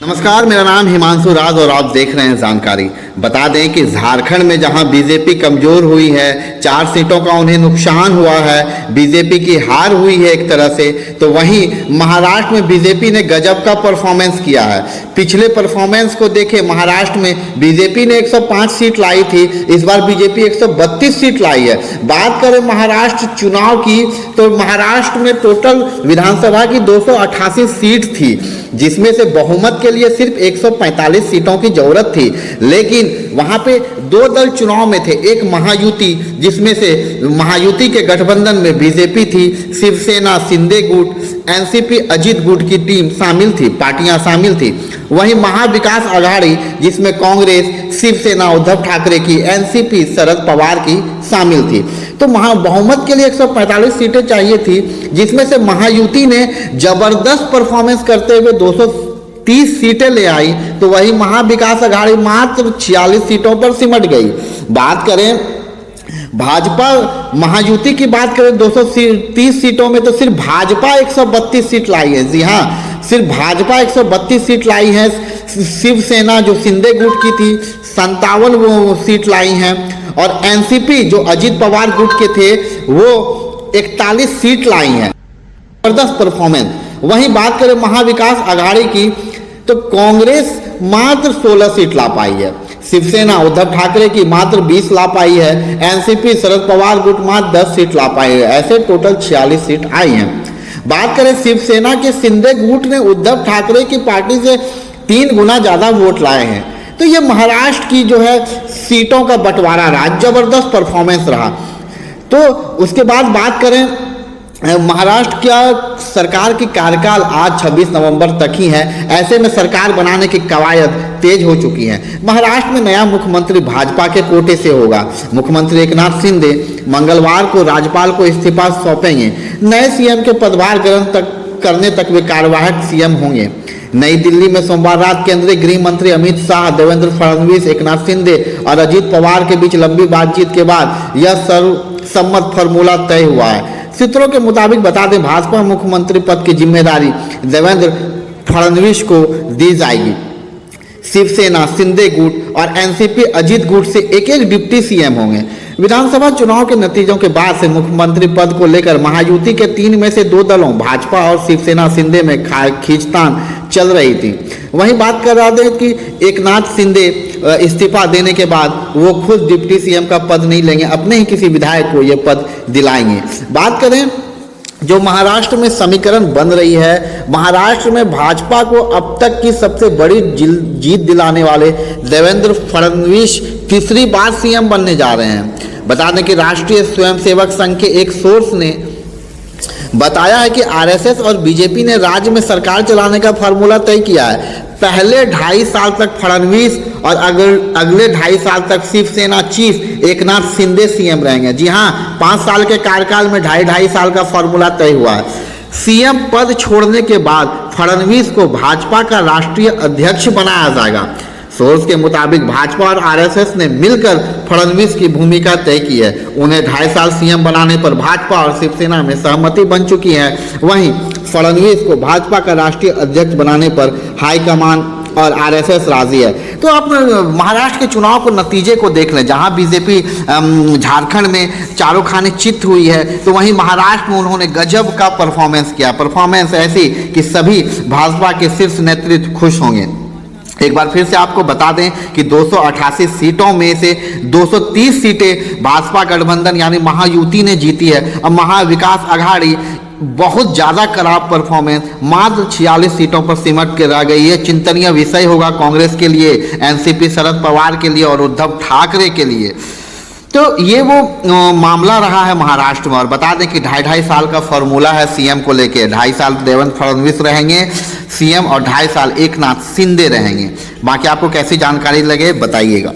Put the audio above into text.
नमस्कार, मेरा नाम हिमांशु राज और आप देख रहे हैं जानकारी। बता दें कि झारखंड में जहां बीजेपी कमजोर हुई है, 4 सीटों का उन्हें नुकसान हुआ है, बीजेपी की हार हुई है एक तरह से, तो वहीं महाराष्ट्र में बीजेपी ने गजब का परफॉर्मेंस किया है। पिछले परफॉर्मेंस को देखें, महाराष्ट्र में बीजेपी ने 105 सीट लाई थी, इस बार बीजेपी 132 सीट लाई है। बात करें महाराष्ट्र चुनाव की, तो महाराष्ट्र में टोटल विधानसभा की 288 सीट थी, जिसमें से बहुमत के लिए सिर्फ 145 सीटों की जरूरत थी। लेकिन वहां पे 2 दल चुनाव में थे, एक महायुति, जिसमें से महायुति के गठबंधन में बीजेपी थी, शिवसेना, शिंदे गुट, एनसीपी अजित गुट की टीम शामिल थी, पार्टियां शामिल थी। वहीं महाविकास आघाड़ी, जिसमें कांग्रेस, शिवसेना उद्धव ठाकरे की, एनसीपी शरद पवार की शामिल थी। तो बहुमत के लिए 145 सीटें चाहिए थी, जिसमें से महायुति ने जबरदस्त परफॉर्मेंस करते हुए 230 सीटें ले आई, तो वही महाविकास आघाड़ी मात्र 46 सीटों पर सिमट गई। बात करें भाजपा महायुति की, बात करें 230 सीटों में, तो सिर्फ भाजपा 132 सीट लाई है। जी हाँ, सिर्फ भाजपा 132 सीट लाई है। शिवसेना जो शिंदे गुट की थी 57 सीट लाई हैं, और एनसीपी जो अजित पवार गुट के थे वो 41 सीट लाई हैं। जबरदस्त परफॉर्मेंस। वहीं बात करें महाविकास आघाड़ी की, तो कांग्रेस मात्र 16 सीट ला पाई है, शिवसेना उद्धव ठाकरे की मात्र 20 ला पाई है, एनसीपी शरद पवार गुट मात्र 10 सीट ला पाई है। ऐसे टोटल 46 सीट आई हैं। बात करें शिवसेना के शिंदे गुट ने उद्धव ठाकरे की पार्टी से 3 गुना ज्यादा वोट लाए हैं। तो ये महाराष्ट्र की जो है सीटों का बंटवारा रहा, जबरदस्त परफॉर्मेंस रहा। तो उसके बाद बात करें महाराष्ट्र क्या सरकार की कार्यकाल आज 26 नवंबर तक ही है। ऐसे में सरकार बनाने की कवायद तेज हो चुकी है। महाराष्ट्र में नया मुख्यमंत्री भाजपा के कोटे से होगा। मुख्यमंत्री एकनाथ शिंदे मंगलवार को राज्यपाल को इस्तीफा सौंपेंगे। नए सीएम के पदभार ग्रहण करने तक वे कार्यवाहक सीएम होंगे। नई दिल्ली में सोमवार रात केंद्रीय गृह मंत्री अमित शाह, देवेंद्र फडणवीस, एकनाथ शिंदे और अजित पवार के बीच लंबी बातचीत के बाद यह सर्वसम्मत फॉर्मूला तय हुआ है। सूत्रों के मुताबिक बता दें, भाजपा मुख्यमंत्री पद की जिम्मेदारी देवेंद्र फडणवीस को दी जाएगी। शिवसेना, शिंदे गुट और एनसीपी अजित गुट से एक डिप्टी सीएम होंगे। विधानसभा चुनाव के नतीजों के बाद से मुख्यमंत्री पद को लेकर महायुति के 3 में से 2 दलों भाजपा और शिवसेना शिंदे में खींचतान चल रही थी। वहीं बात कर रहा था कि एकनाथ शिंदे इस्तीफा देने के बाद वो खुद डिप्टी सीएम का पद नहीं लेंगे, अपने ही किसी विधायक को यह पद दिलाएंगे। बात करें जो महाराष्ट्र में समीकरण बन रही है, महाराष्ट्र में भाजपा को अब तक की सबसे बड़ी जीत दिलाने वाले देवेंद्र फडणवीस तीसरी बार सीएम बनने जा रहे हैं। बता दें कि राष्ट्रीय स्वयंसेवक संघ के एक सोर्स ने बताया है कि आरएसएस और बीजेपी ने राज्य में सरकार चलाने का फार्मूला तय किया है। पहले 2.5 साल तक फडणवीस और अगले 2.5 साल तक शिवसेना चीफ एकनाथ शिंदे सीएम रहेंगे। जी हाँ, 5 साल के कार्यकाल में 2.5 साल का फार्मूला तय हुआ है। सीएम पद छोड़ने के बाद फडणवीस को भाजपा का राष्ट्रीय अध्यक्ष बनाया जाएगा। सोर्स के मुताबिक भाजपा और आरएसएस ने मिलकर फडणवीस की भूमिका तय की है। उन्हें 2.5 साल सीएम बनाने पर भाजपा और शिवसेना में सहमति बन चुकी है। वहीं फडणवीस को भाजपा का राष्ट्रीय अध्यक्ष बनाने पर हाईकमान और आरएसएस राजी है। तो आप महाराष्ट्र के चुनाव को नतीजे को देख लें, जहां बीजेपी झारखंड में चारों खाने चित हुई है, तो वहीं महाराष्ट्र में उन्होंने गजब का परफॉर्मेंस किया। परफॉर्मेंस ऐसी कि सभी भाजपा के शीर्ष नेतृत्व खुश होंगे। एक बार फिर से आपको बता दें कि 288 सीटों में से 230 सीटें भाजपा गठबंधन यानी महायुति ने जीती है। अब महाविकास आघाड़ी बहुत ज़्यादा खराब परफॉर्मेंस, मात्र 46 सीटों पर सिमट के रह गई है। चिंतनीय विषय होगा कांग्रेस के लिए, एनसीपी शरद पवार के लिए और उद्धव ठाकरे के लिए। तो ये वो मामला रहा है महाराष्ट्र में। और बता दें कि 2.5 साल का फॉर्मूला है सीएम को लेके। 2.5 साल देवेंद्र फडणवीस रहेंगे सीएम और 2.5 साल एकनाथ शिंदे रहेंगे। बाकी आपको कैसी जानकारी लगे बताइएगा।